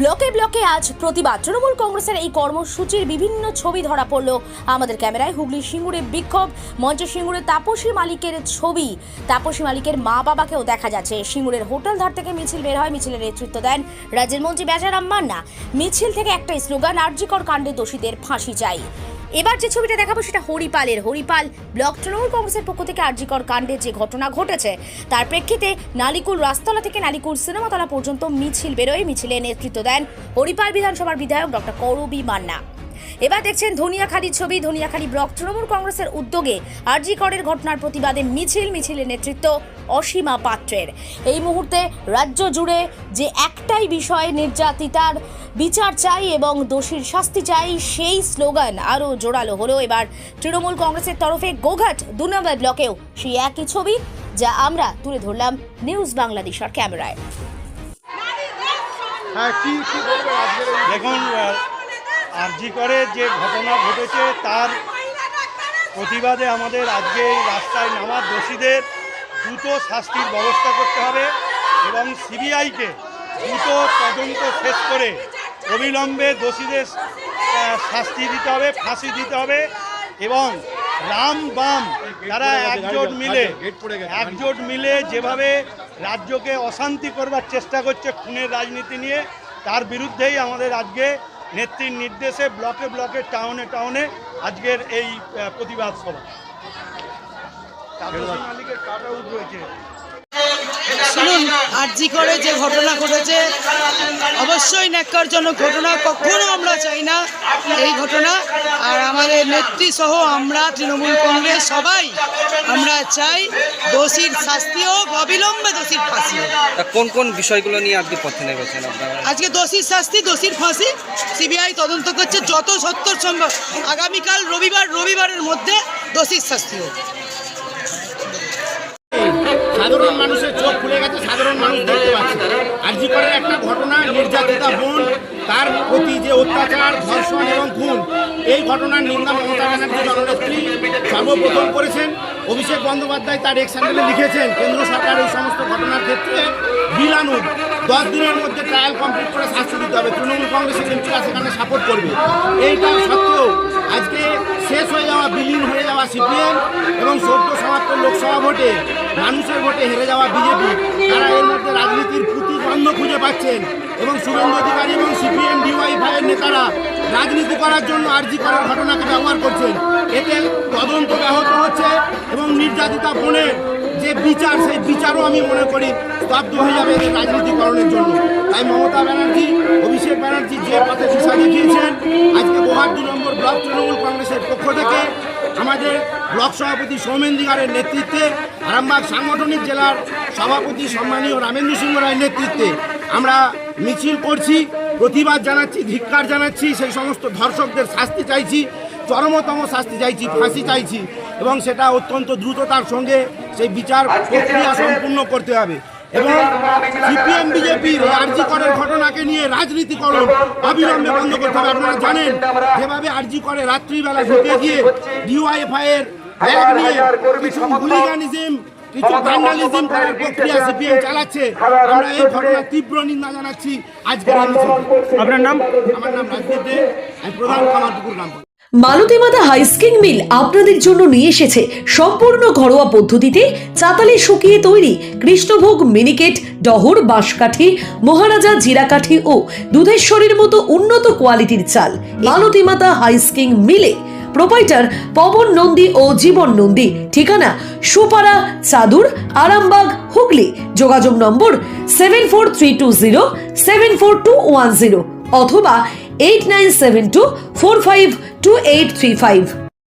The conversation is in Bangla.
ব্লকে ব্লকে আজ প্রতিবাদ। তৃণমূল কংগ্রেসের এই কর্মসূচির বিভিন্ন ছবি ধরা পড়ল আমাদের ক্যামেরায়। হুগলি সিঙ্গুরে বিক্ষোভ, মঞ্চে সিঙ্গুরে তাপসী মালিকের ছবি, তাপসী মালিকের মা বাবাকেও দেখা যাচ্ছে। সিঙ্গুরের হোটেল ধার থেকে মিছিল বের হয়, মিছিলের নেতৃত্ব দেন রাজ্যের মন্ত্রী বেচারাম মান্না। মিছিল থেকে একটাই স্লোগান, আরজিকর কাণ্ডে দোষীদের ফাঁসি চাই। এবার যে ছবিটা দেখাবো সেটা হরিপালের। হরিপাল ব্লক তৃণমূল কংগ্রেসের পক্ষ থেকে আরজিকর কাণ্ডে যে ঘটনা ঘটেছে তার প্রেক্ষিতে নালিকুল রাস্তলা থেকে নালিকুল সিনেমাতলা পর্যন্ত মিছিল বেরোয়। মিছিলে নেতৃত্ব দেন হরিপাল বিধানসভার বিধায়ক ডক্টর করবী মান্না। এবার দেখছেন ধনিয়াখালীর ছবি। ধনিয়াখালী ব্লক তৃণমূল কংগ্রেসের উদ্যোগে আরজিকরের ঘটনার প্রতিবাদে মিছিলের নেতৃত্ব অসীমা পাত্রের। এই মুহূর্তে রাজ্য জুড়ে যে একটাই বিষয়, নির্যাতিতার বিচার চাই এবং দোষীর শাস্তি চাই, সেই স্লোগান আরও জোরালো হলো এবার তৃণমূল কংগ্রেসের তরফে। গোঘাট 2 নম্বর ব্লকেও সেই একই ছবি, যা আমরা তুলে ধরলাম নিউজ বাংলাদেশের ক্যামেরায়। দেখুন, আরজিকরে যে ঘটনা ঘটেছে তার প্রতিবাদে আমাদের আজকে এই রাস্তায় নামা দোষীদের দ্রুত শাস্তির ব্যবস্থা করতে হবে এবং সিবিআইকে দ্রুত তদন্ত শেষ করে অবিলম্বে দোষীদের শাস্তি দিতে হবে, ফাঁসি দিতে হবে এবং রাম বাম যারা একজোট মিলে যেভাবে রাজ্যকে অশান্তি করবার চেষ্টা করছে খুনের রাজনীতি নিয়ে, তার বিরুদ্ধেই আমাদের আজকে নেত্রীর নির্দেশে ব্লকে ব্লকে টাউনে আজকের এই প্রতিবাদ সভা। মালিকের কাটাউট রয়েছে। শুনুন, আরজিকরে যে ঘটনা ঘটেছে অবশ্যই ন্যাক্কারজনক ঘটনা, কখনো আমরা চাই না এই ঘটনা। আর আমাদের নেত্রী সহ আমরা তৃণমূল কংগ্রেস সবাই আমরা চাই দোষীর শাস্তি হোক, অবিলম্বে দোষীর ফাঁসি হোক। কোন কোন বিষয়গুলো নিয়ে আজকে পথে নেমেছেন আপনারা? আজকে দোষীর শাস্তি, দোষীর ফাঁসি, সিবিআই তদন্ত করছে, যত সত্তর সম্ভব আগামীকাল রবিবারের মধ্যে দোষীর শাস্তি হোক। সাধারণ মানুষের চোখ খুলে গেছে, সাধারণ মানুষ দেখতে পাচ্ছে আরজিকরের একটা ঘটনা, নির্যাতিতা বোন, তার প্রতি যে অত্যাচার, ধর্ষণ এবং খুন, এই ঘটনার নিন্দা মমতা ব্যানার্জি জননেত্রী সর্বপ্রথম করেছেন। অভিষেক বন্দ্যোপাধ্যায় তার এক চ্যানেলে লিখেছেন কেন্দ্র সরকার এই সমস্ত ঘটনার ক্ষেত্রে বিলানুক 10 দিনের মধ্যে ট্রায়াল কমপ্লিট করে শাস্তি দিতে হবে। তৃণমূল কংগ্রেসের এমপিরা সেখানে সাপোর্ট করবে। এইটা সত্ত্বেও আজকে শেষ হয়ে যাওয়া, বিলীন হয়ে যাওয়া সিপিএম এবং সদ্য সমাপ্ত লোকসভা ভোটে মানুষের ভোটে হেরে যাওয়া বিজেপি, তারা এর মধ্যে রাজনীতির প্রতিদ্বন্দ্ব খুঁজে পাচ্ছেন এবং শুভেন্দু অধিকারী এবং সিপিএম ডিওয়াইফাইয়ের নেতারা রাজনীতি করার জন্য আরজিকরের ঘটনাকে ব্যবহার করছেন। এতে তদন্ত ব্যাহত হচ্ছে এবং নির্যাতিতা বোনের যে বিচার, সেই বিচারও আমি মনে করি স্তব্ধ হয়ে যাবে এদের রাজনীতিকরণের জন্য। তাই মমতা ব্যানার্জি, অভিষেক ব্যানার্জি যে পথে দিশা দেখিয়েছেন, আজকে গোঘাট 2 নম্বর ব্লক তৃণমূল কংগ্রেসের পক্ষ থেকে আমাদের ব্লক সভাপতি সৌমেন দিগারের নেতৃত্বে, আরামবাগ সাংগঠনিক জেলার সভাপতি সম্মানীয় রামেন্দ্র সিংহ রায়ের নেতৃত্বে আমরা মিছিল করছি, প্রতিবাদ জানাচ্ছি, ধিক্কার জানাচ্ছি। সেই সমস্ত ধর্ষকদের শাস্তি চাইছি, চরমতম শাস্তি চাইছি, ফাঁসি চাইছি এবং সেটা অত্যন্ত দ্রুততার সঙ্গে সেই বিচার প্রক্রিয়া সম্পূর্ণ করতে হবে। এবং সিপিএম বিজেপির আরজিকরের ঘটনাকে নিয়ে রাজনীতিকরণ অবিলম্বে বন্ধ করতে হবে। আপনারা জানেন যেভাবে আরজিকরে রাত্রিবেলা ঢুকে গিয়ে ডিওয়াইফাইয়ের ব্যাগ নিয়ে কিছু হুলিগানিজম, কিছু ভ্যান্ডালিজম করার প্রক্রিয়া সিপিএম চালাচ্ছে। আমরা এই ঘটনার তীব্র নিন্দা জানাচ্ছি। আজকে আপনার নাম? আমার নাম রাজদীপ দে, আমি প্রধান কামারপুকুর গ্রাম। মালতী মাতা হাইস্কিং মিল আপনাদের জন্য নিয়ে এসেছে সম্পূর্ণ ঘরোয়া পদ্ধতিতে চাতালে শুকিয়ে তৈরি কৃষ্ণভোগ মিনিকেট, ডহর, বাঁশকাঠি, মহারাজা জিরাকাঠি ও দুধেশ্বরীর মতো উন্নত কোয়ালিটির চাল। মালতী মাতা হাইস্কিং মিলে প্রোপাইটার পবন নন্দী ও জীবন নন্দী। ঠিকানা সুপারা চাদুর, আরামবাগ, হুগলি। যোগাযোগ নম্বর 7432074210 অথবা 8972452835।